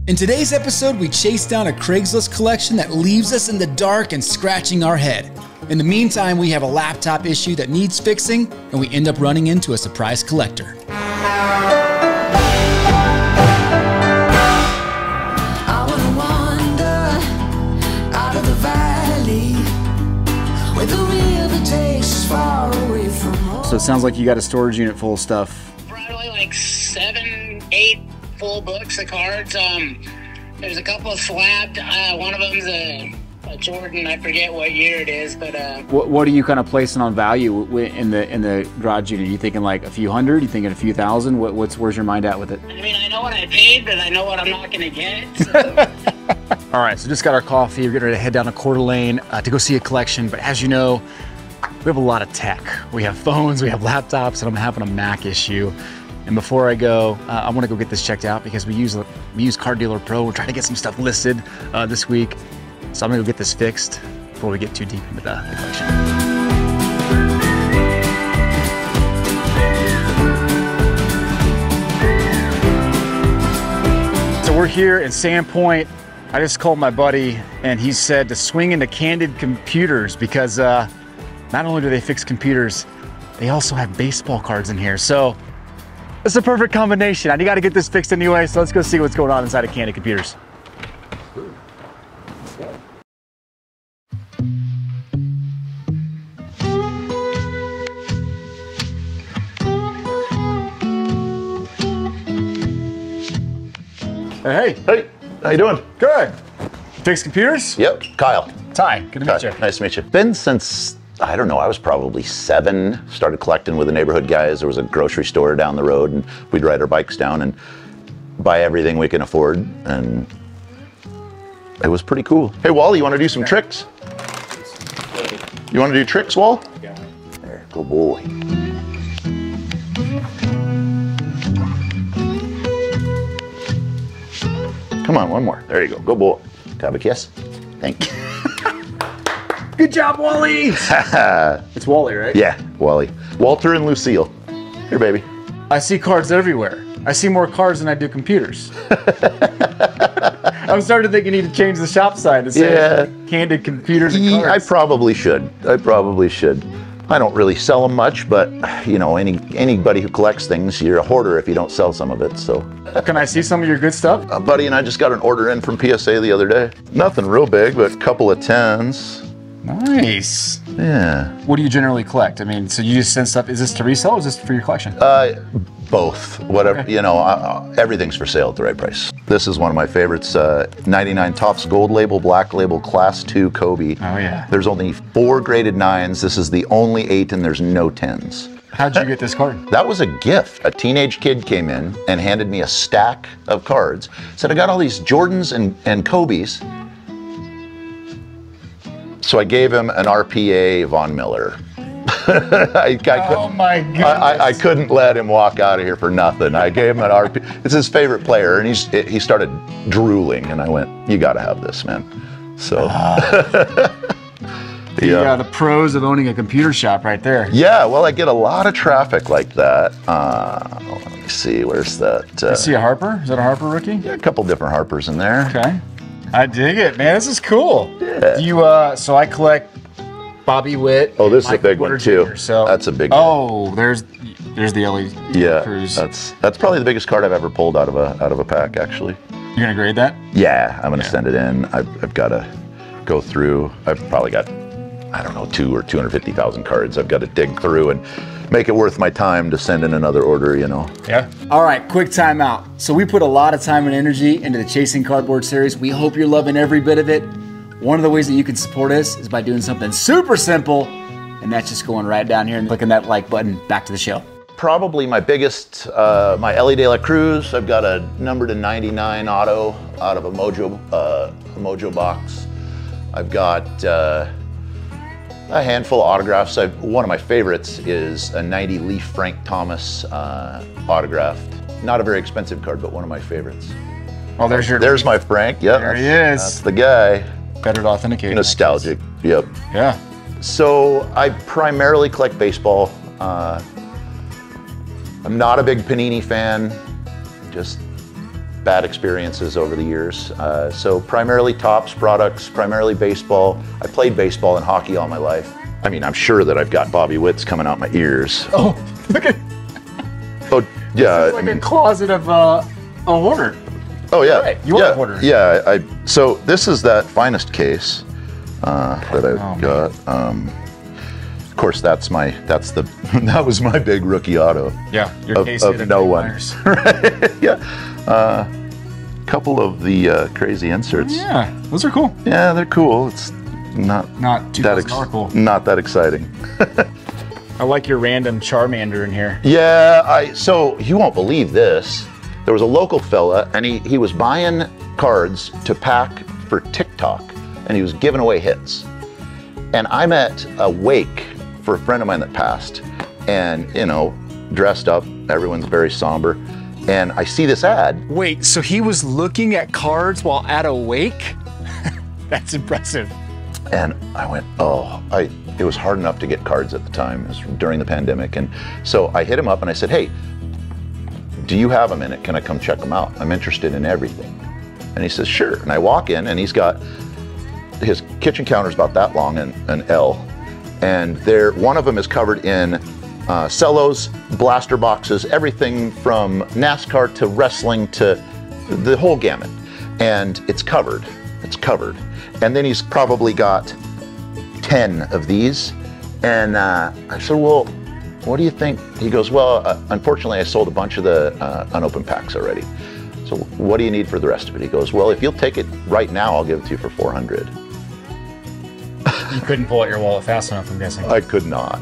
In today's episode, we chase down a Craigslist collection that leaves us in the dark and scratching our head. In the meantime, we have a laptop issue that needs fixing, and we end up running into a surprise collector. I wanna wander out of the valley where the river takes far away from home. So it sounds like you got a storage unit full of stuff. Probably like 7, 8 full books of cards. There's a couple of slabbed. One of them's a Jordan. I forget what year it is, but What are you kind of placing on value in the garage unit? Are you thinking like a few hundred? You thinking a few thousand? Where's your mind at with it? I mean, I know what I paid, but I know what I'm not going to get. So. All right, so just got our coffee. We're getting ready to head down to Coeur d'Alene to go see a collection. But as you know, we have a lot of tech. We have phones, we have laptops, and I'm having a Mac issue. And before I go, I want to go get this checked out because we use Car Dealer Pro. We're trying to get some stuff listed this week. So I'm gonna go get this fixed before we get too deep into the collection. So we're here in Sandpoint. I just called my buddy and he said to swing into Candid Computers because not only do they fix computers, they also have baseball cards in here. So it's a perfect combination. I gotta get this fixed anyway, so let's go see what's going on inside of Candid Computers. Hey. Hey, how you doing? Good. Fix computers? Yep, Kyle. Ty, good to meet you. Nice to meet you. Been since, I don't know, I was probably 7. Started collecting with the neighborhood guys. There was a grocery store down the road and we'd ride our bikes down and buy everything we can afford. And it was pretty cool. Hey, Wally, you want to do some tricks? You want to do tricks, Wall? Yeah. There, good boy. Come on, one more. There you go. Good boy. Can I have a kiss? Thank you. Good job, Wally. It's Wally, right? Yeah, Wally. Walter and Lucille. Here, baby. I see cards everywhere. I see more cards than I do computers. I'm starting to think you need to change the shop sign to say Candid Computers and Cards. I probably should. I don't really sell them much, but you know, anybody who collects things, you're a hoarder if you don't sell some of it, so. Can I see some of your good stuff? A buddy and I just got an order in from PSA the other day. Nothing real big, but a couple of 10s. Nice. Yeah. What do you generally collect? I mean, so you just send stuff, is this to resell or is this for your collection? Both. Whatever, okay. You know, everything's for sale at the right price. This is one of my favorites, 99 Topps Gold Label, Black Label, Class 2 Kobe. Oh yeah. There's only 4 graded 9s. This is the only 8 and there's no 10s. How'd you get this card? That was a gift. A teenage kid came in and handed me a stack of cards. Said, I got all these Jordans and Kobe's. So I gave him an RPA Von Miller. Oh my goodness. I couldn't let him walk out of here for nothing. I gave him an RP. It's his favorite player, and he started drooling, and I went, "You got to have this, man." So. The pros of owning a computer shop right there. Yeah, well, I get a lot of traffic like that. Let me see, where's that? I see a Harper. Is that a Harper rookie? Yeah, a couple different Harpers in there. Okay. I dig it, man. This is cool. Yeah. Do you, so I collect Bobby Witt. Oh, this is a big one too. Jr., so. That's a big one. Oh, there's the LED Cruise. That's probably the biggest card I've ever pulled out of a pack, actually. You're gonna grade that? Yeah, I'm gonna send it in. I've got to go through. I've probably got, I don't know, 200,000 or 250,000 cards. I've got to dig through and make it worth my time to send in another order, you know. Yeah. All right, quick timeout. So we put a lot of time and energy into the Chasing Cardboard series. We hope you're loving every bit of it. One of the ways that you can support us is by doing something super simple, and that's just going right down here and clicking that like button. Back to the show. Probably my biggest, my Ellie De La Cruz. I've got a number to 99 auto out of a Mojo box. I've got a handful of autographs. One of my favorites is a 90 Leaf Frank Thomas autographed. Not a very expensive card, but one of my favorites. Oh, there's my Frank. Yep, there he is. That's the guy. Better to authenticate. Nostalgic. Yep. Yeah. So I primarily collect baseball. I'm not a big Panini fan. Just bad experiences over the years. So primarily tops products, primarily baseball. I played baseball and hockey all my life. I mean, I'm sure that I've got Bobby Witts coming out my ears. Oh, look at Oh, yeah. it's like a closet of a hoarder. Oh, yeah. Right. You are a hoarder. Yeah, so this is that Finest case that I've got. Of course, that was my big rookie auto. Yeah, your case of no one. Right? Yeah. Couple of the crazy inserts. Yeah, those are cool. Yeah, they're cool. It's not $2,000 cool. Not that exciting. I like your random Charmander in here. Yeah, so you won't believe this. There was a local fella, and he was buying cards to pack for TikTok, and he was giving away hits. And I'm at a wake for a friend of mine that passed, and, you know, dressed up, everyone's very somber, and I see this ad. Wait, so he was looking at cards while at a wake? That's impressive. And I went, it was hard enough to get cards at the time. It was during the pandemic. And so I hit him up and I said, hey, do you have a minute? Can I come check them out? I'm interested in everything. And he says, sure. And I walk in and he's got, his kitchen counter's about that long, an L. And one of them is covered in cellos, blaster boxes, everything from NASCAR to wrestling to the whole gamut. And it's covered. And then he's probably got 10 of these. And I said, well, what do you think? He goes, well, unfortunately, I sold a bunch of the unopened packs already. So what do you need for the rest of it? He goes, well, if you'll take it right now, I'll give it to you for $400. You couldn't pull out your wallet fast enough, I'm guessing. I could not.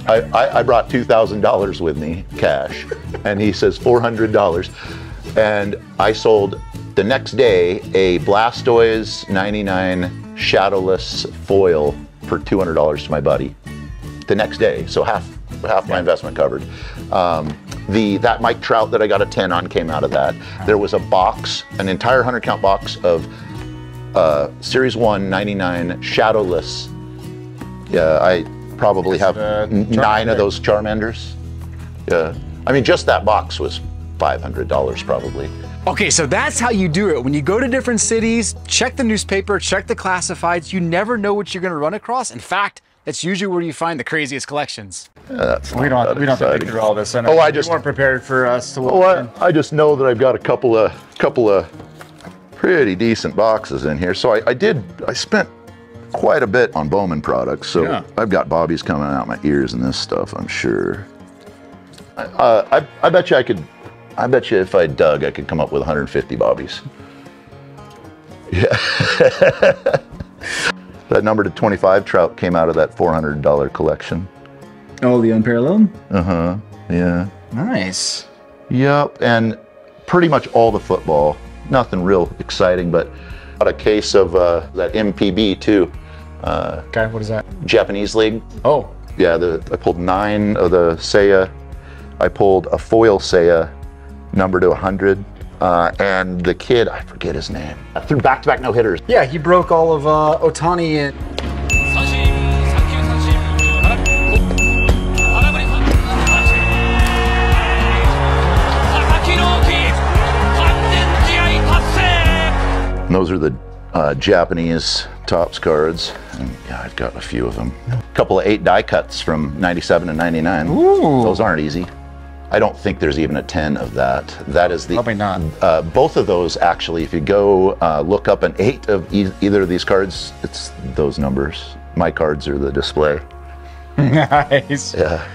I brought $2,000 with me, cash, and he says $400. And I sold the next day a Blastoise 99 shadowless foil for $200 to my buddy. The next day, so half my investment covered. That Mike Trout that I got a 10 on came out of that. There was a box, an entire 100 count box of Series 1 99 shadowless. Yeah, I probably have 9 of those Charmanders. Yeah, I mean, just that box was $500 probably. Okay, so that's how you do it. When you go to different cities, check the newspaper, check the classifieds. You never know what you're gonna run across. In fact, that's usually where you find the craziest collections. Yeah, that's we don't have to pick through all this. I just weren't prepared for us to walk I just know that I've got a couple of pretty decent boxes in here. So I spent quite a bit on Bowman products. So yeah. I've got Bobbies coming out my ears and this stuff, I'm sure. I bet you if I dug, I could come up with 150 Bobbies. Yeah. That number to 25 Trout came out of that $400 collection. Oh, the unparalleled? Uh-huh, yeah. Nice. Yep, and pretty much all the football. Nothing real exciting, but got a case of that MPB too. Okay, what is that? Japanese League. Oh. Yeah, I pulled 9 of the Seiya. I pulled a foil Seiya, number to 100. And the kid, I forget his name, threw back-to-back no-hitters. Yeah, he broke all of Otani and... And those are the Japanese Topps cards. And yeah, I've got a few of them. A couple of 8 die cuts from 97 and 99. Ooh. Those aren't easy. I don't think there's even a 10 of that. That is the... Probably not. Both of those, actually, if you go look up an 8 of either of these cards, it's those numbers. My cards are the display. Nice. Yeah.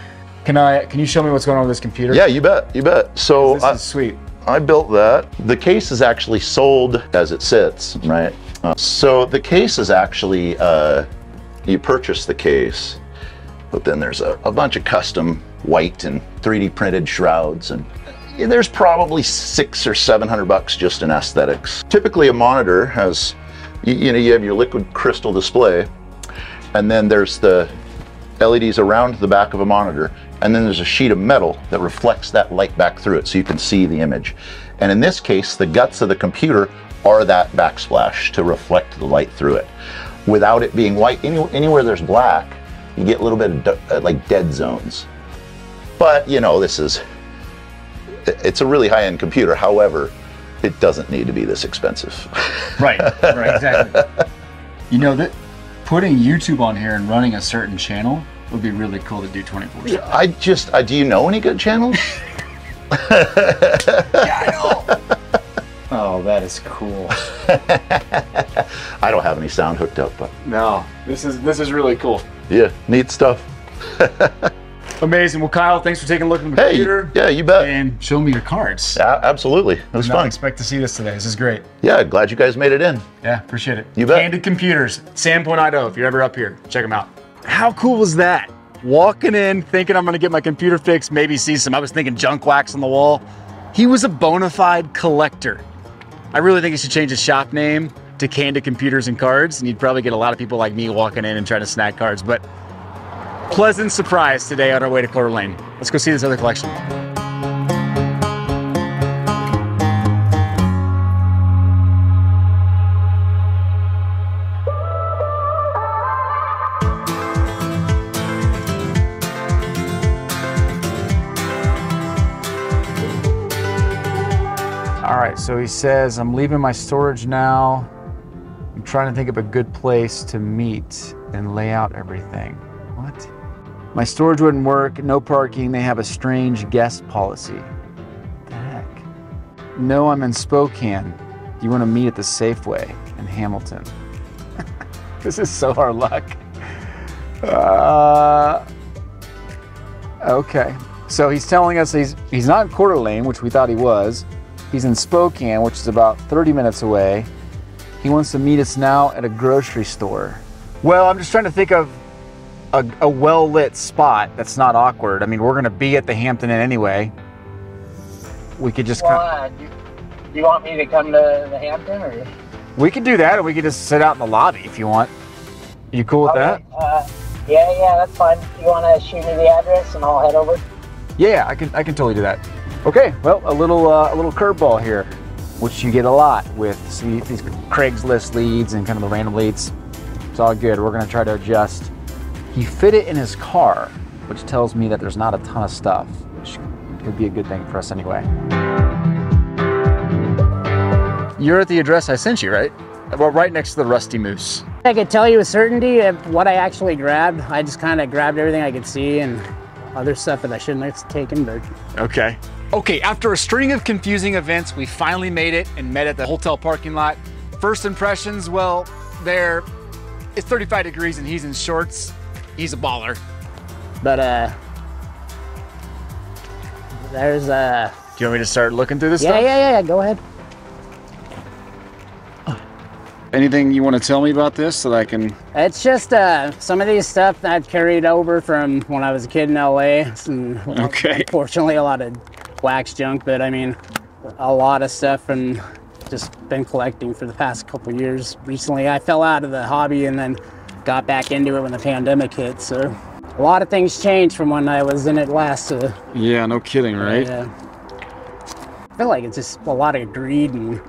Can you show me what's going on with this computer? Yeah, you bet. So this is sweet. I built that. The case is actually sold as it sits, right? So the case is actually, you purchase the case, but then there's a bunch of custom white and 3D printed shrouds, and there's probably $600 or $700 just in aesthetics. Typically a monitor has, you have your liquid crystal display, and then there's the LEDs around the back of a monitor, and then there's a sheet of metal that reflects that light back through it so you can see the image. And in this case, the guts of the computer are that backsplash to reflect the light through it. Without it being white, anywhere there's black, you get a little bit of like dead zones. But you know, it's a really high-end computer. However, it doesn't need to be this expensive. Right, exactly. You know, that putting YouTube on here and running a certain channel would be really cool to do 24/7. Do you know any good channels? Yeah, I know. Oh, that is cool. I don't have any sound hooked up, but No, this is really cool. yeah, neat stuff. Amazing. Well, Kyle, thanks for taking a look at the Hey, computer. yeah, you bet. And show me your cards. Absolutely, it was Did not fun. expect to see this today. This is great. Yeah, glad you guys made it in. Yeah, appreciate it. You bet. Candid Computers, Sandpoint, Idaho. If you're ever up here, check them out. How cool was that? Walking in, thinking I'm gonna get my computer fixed, maybe see some, I was thinking junk wax on the wall. He was a bona fide collector. I really think he should change his shop name to Candid Computers and Cards, and you'd probably get a lot of people like me walking in and trying to snag cards, but pleasant surprise today on our way to Coeur d'Alene. Let's go see this other collection. All right, so he says, I'm leaving my storage now. I'm trying to think of a good place to meet and lay out everything. What? My storage wouldn't work, no parking, they have a strange guest policy. What the heck? No, I'm in Spokane. Do you want to meet at the Safeway in Hamilton? This is so our luck. Okay, so he's telling us he's not in Coeur d'Alene, which we thought he was. He's in Spokane, which is about 30 minutes away. He wants to meet us now at a grocery store. Well, I'm just trying to think of a well-lit spot that's not awkward. I mean, we're gonna be at the Hampton Inn anyway. We could just do you want me to come to the Hampton, or? we could do that, or we could just sit out in the lobby if you want. You cool with that? Yeah, that's fine. You want to shoot me the address and I'll head over? Yeah, I can totally do that. Okay, well, a little curveball here, which you get a lot with these Craigslist leads and kind of the random leads. It's all good. We're gonna try to adjust. He fit it in his car, which tells me that there's not a ton of stuff, which could be a good thing for us anyway. You're at the address I sent you, right? Well, right next to the Rusty Moose. I could tell you with certainty of what I actually grabbed. I just kind of grabbed everything I could see and other stuff that I shouldn't have taken, but. Okay. Okay, after a string of confusing events, we finally made it and met at the hotel parking lot. First impressions, well, it's 35 degrees and he's in shorts. He's a baller. But there's Do you want me to start looking through this yeah, stuff? Yeah, go ahead. Anything you want to tell me about this so that I can? It's just some of these stuff that I've carried over from when I was a kid in LA. Okay. Unfortunately, a lot of wax junk, but I mean, a lot of stuff, and just been collecting for the past couple years. Recently, I fell out of the hobby and then got back into it when the pandemic hit. So a lot of things changed from when I was in it last. Yeah, no kidding, right? Yeah. I feel like it's just a lot of greed and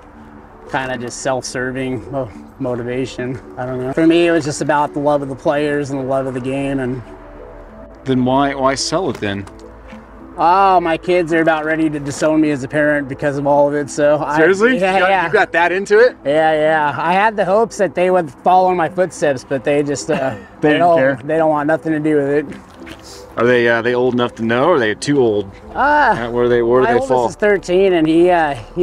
kind of just self-serving motivation. I don't know. For me, it was just about the love of the players and the love of the game. And Then why sell it then? oh, my kids are about ready to disown me as a parent because of all of it. So Seriously? Yeah. You got that into it? Yeah. I had the hopes that they would follow in my footsteps, but they just they didn't care. They don't want nothing to do with it. Are they old enough to know, or are they too old? Where do they My fall? oldest is 13, and he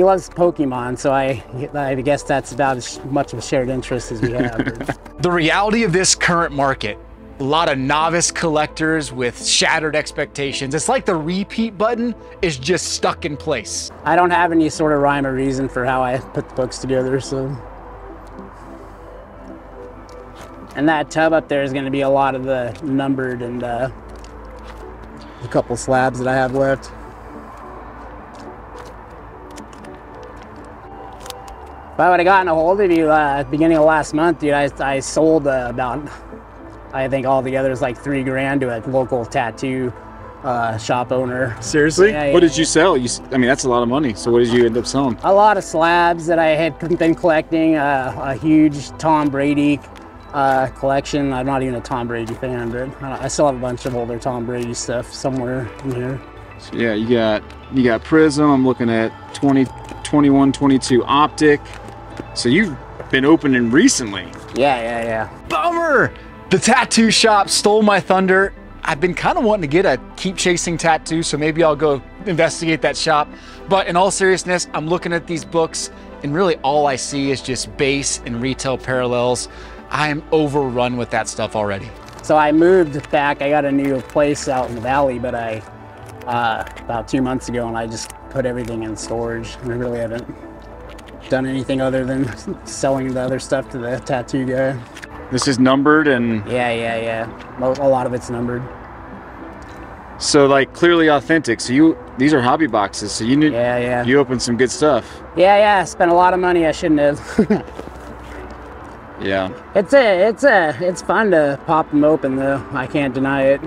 loves Pokemon, so I guess that's about as much of a shared interest as we have. The reality of this current market, a lot of novice collectors with shattered expectations. It's like the repeat button is just stuck in place. I don't have any sort of rhyme or reason for how I put the books together, so. And that tub up there is going to be a lot of the numbered and a couple slabs that I have left. If I would have gotten a hold of you at the beginning of last month, dude, I sold about, I think altogether it's like $3,000 to a local tattoo shop owner. Seriously? Yeah, What yeah. did you sell? I mean, that's a lot of money. So what did you end up selling? A lot of slabs that I had been collecting, a huge Tom Brady collection. I'm not even a Tom Brady fan, but I still have a bunch of older Tom Brady stuff somewhere in here. So yeah, you got Prism. I'm looking at 20, 21, 22 optic. So you've been opening recently. Yeah. Bummer! The tattoo shop stole my thunder. I've been kind of wanting to get a keep chasing tattoo, so maybe I'll go investigate that shop. But in all seriousness, I'm looking at these books and really all I see is just base and retail parallels. I am overrun with that stuff already. So I moved back. I got a new place out in the valley, but about 2 months ago, and I just put everything in storage. I really haven't done anything other than selling the other stuff to the tattoo guy. This is numbered and... Yeah. A lot of it's numbered. So like clearly authentic. So these are hobby boxes. So you knew you opened some good stuff. Yeah. I spent a lot of money I shouldn't have. Yeah. It's fun to pop them open though. I can't deny it.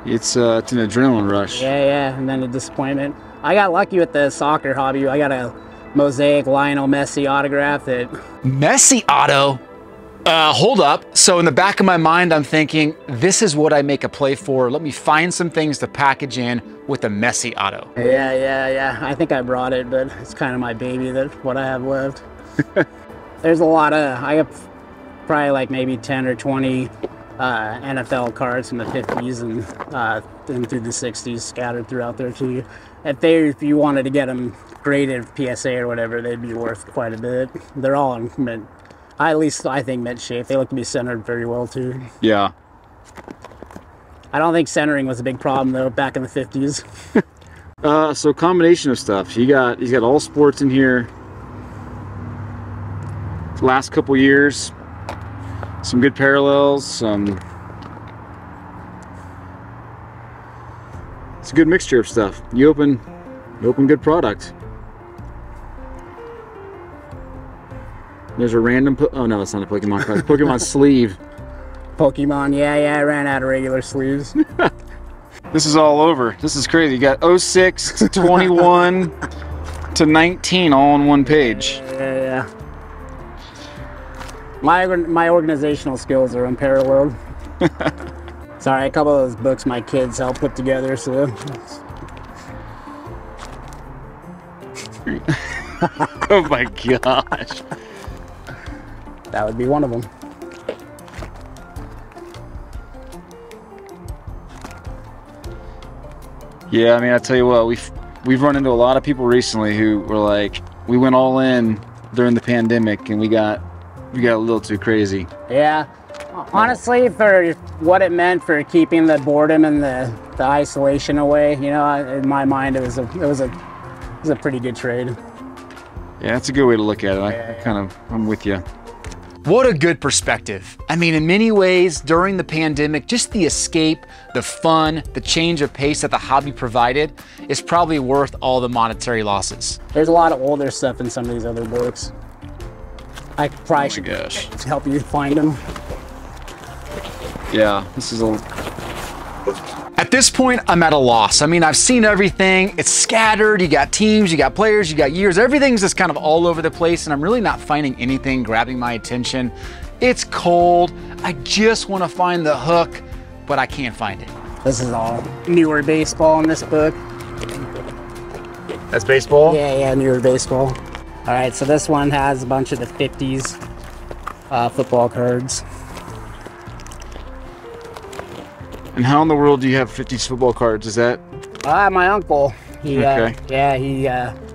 It's an adrenaline rush. Yeah. And then the disappointment. I got lucky with the soccer hobby. I got a mosaic Lionel Messi autograph that... Messi auto? Hold up. So in the back of my mind, I'm thinking, this is what I make a play for. Let me find some things to package in with a Messi auto. Yeah. I think I brought it, but it's kind of my baby, what I have left. There's a lot of, I have probably like maybe 10 or 20 NFL cards from the 50s and through the 60s scattered throughout there too. If you wanted to get them graded PSA or whatever, they'd be worth quite a bit. They're all in mint. At least I think mint shape. They look to be centered very well too. Yeah. I don't think centering was a big problem though back in the 50s. So combination of stuff. He's got all sports in here. Last couple years, some good parallels. It's a good mixture of stuff. You open good product. There's a random, oh no, that's not a Pokemon card. Pokemon sleeve. Pokemon, yeah, I ran out of regular sleeves. This is all over. This is crazy. You got 06 to 21 to 19 all on one page. Yeah. My organizational skills are unparalleled. Sorry, a couple of those books my kids helped put together, so. Oh my gosh. That would be one of them. Yeah, I mean, I tell you what, we've run into a lot of people recently who were like, we went all in during the pandemic and we got a little too crazy. Yeah, honestly, for what it meant for keeping the boredom and the isolation away, you know, in my mind, it was a pretty good trade. Yeah, that's a good way to look at it. I'm with you. What a good perspective. I mean, in many ways, during the pandemic, just the escape, the fun, the change of pace that the hobby provided is probably worth all the monetary losses. There's a lot of older stuff in some of these other books. I probably should help you find them. Yeah, this is a... At this point, I'm at a loss. I mean, I've seen everything. It's scattered. You got teams, you got players, you got years. Everything's just kind of all over the place, and I'm really not finding anything grabbing my attention. It's cold. I just want to find the hook, but I can't find it. This is all newer baseball in this book. That's baseball? Yeah, newer baseball. All right, so this one has a bunch of the 50s football cards. And how in the world do you have 50s football cards? Is that? My uncle. Okay.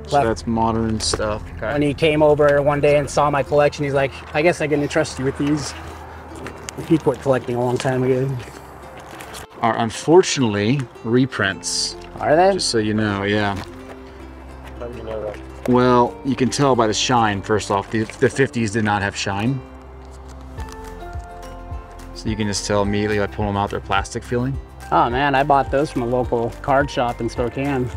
So that's modern stuff. Okay. When he came over one day and saw my collection, he's like, I guess I can entrust you with these. He quit collecting a long time ago. Are unfortunately reprints. Are they? Just so you know, yeah. How do you know that? Well, you can tell by the shine, first off. The 50s did not have shine. So you can just tell immediately by pulling them out, they're plastic feeling. Oh man, I bought those from a local card shop in Spokane.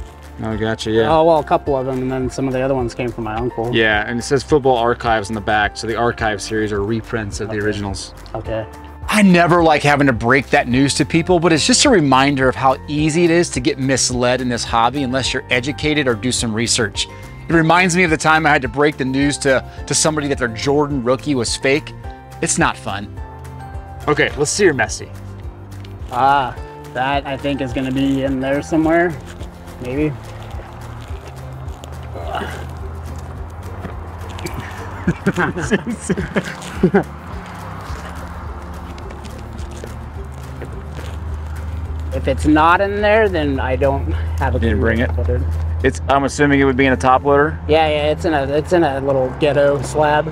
Oh, gotcha, yeah. Oh, well, a couple of them, and then some of the other ones came from my uncle. Yeah, and it says Football Archives on the back, so the Archive series are reprints of the originals. Okay. I never like having to break that news to people, but it's just a reminder of how easy it is to get misled in this hobby unless you're educated or do some research. It reminds me of the time I had to break the news to somebody that their Jordan rookie was fake. It's not fun. Okay, let's see your Messi. That I think is gonna be in there somewhere, maybe. If it's not in there, then I don't have a clue. Didn't bring it? What it. It's. I'm assuming it would be in a top loader. Yeah, it's in a little ghetto slab.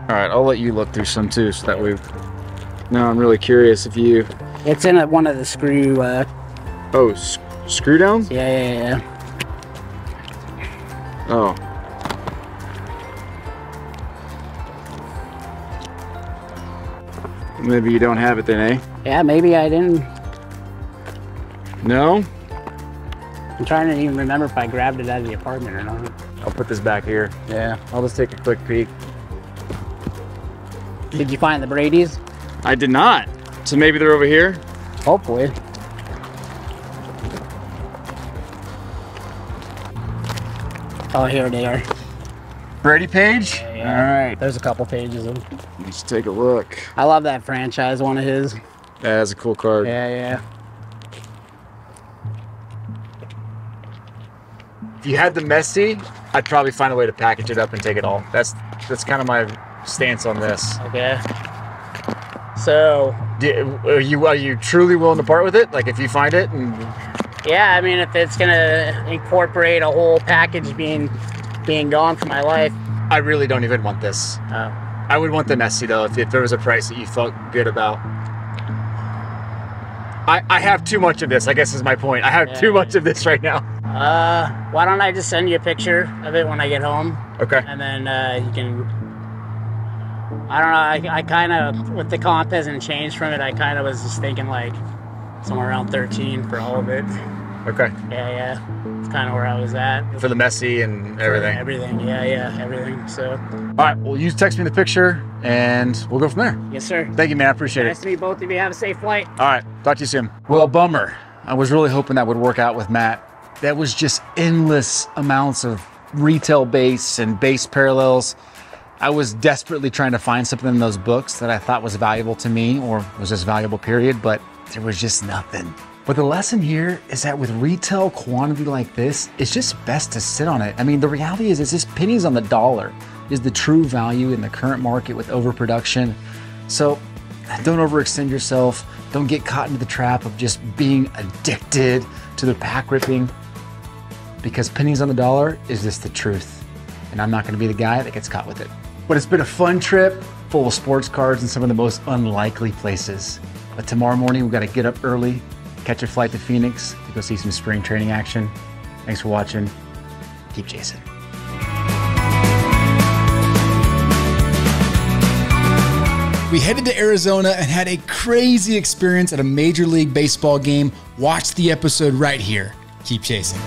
All right, I'll let you look through some too, so that we've. No, I'm really curious if you. It's in one of the screw. Oh, screw downs? Yeah. Oh. Maybe you don't have it then, eh? Yeah, maybe I didn't. No? I'm trying to even remember if I grabbed it out of the apartment or not. I'll put this back here. Yeah. I'll just take a quick peek. Did you find the Brady's? I did not. So maybe they're over here? Hopefully. Oh, here they are. Brady page? Yeah. All right. There's a couple pages of them. Let's take a look. I love that franchise one of his. That's a cool card. Yeah. If you had the Messi, I'd probably find a way to package it up and take it all. That's kind of my stance on this. Okay. So. Are you truly willing to part with it? Like if you find it and. Yeah, I mean, if it's gonna incorporate a whole package being gone from my life. I really don't even want this. Oh. I would want the Messi though, if there was a price that you felt good about. I have too much of this, I guess is my point. I have too much of this right now. Why don't I just send you a picture of it when I get home? Okay. And then you can. I don't know. I kind of, with the comp hasn't changed from it. I kind of was just thinking like somewhere around 13 for all of it. Okay. Yeah. It's kind of where I was at. For the Messi and everything. Everything. Yeah. Everything. So. All right. Well, you text me the picture and we'll go from there. Yes, sir. Thank you, man. I appreciate Nice it. to meet both of you. Have a safe flight. All right. Talk to you soon. Well, bummer. I was really hoping that would work out with Matt. That was just endless amounts of retail base and base parallels. I was desperately trying to find something in those books that I thought was valuable to me or was just valuable, period, but there was just nothing. But the lesson here is that with retail quantity like this, it's just best to sit on it. I mean, the reality is it's just pennies on the dollar is the true value in the current market with overproduction. So don't overextend yourself. Don't get caught into the trap of just being addicted to the pack ripping, because pennies on the dollar is just the truth. And I'm not gonna be the guy that gets caught with it. But it's been a fun trip, full of sports cards in some of the most unlikely places. But tomorrow morning, we've got to get up early, catch a flight to Phoenix to go see some spring training action. Thanks for watching. Keep chasing. We headed to Arizona and had a crazy experience at a Major League Baseball game. Watch the episode right here. Keep chasing.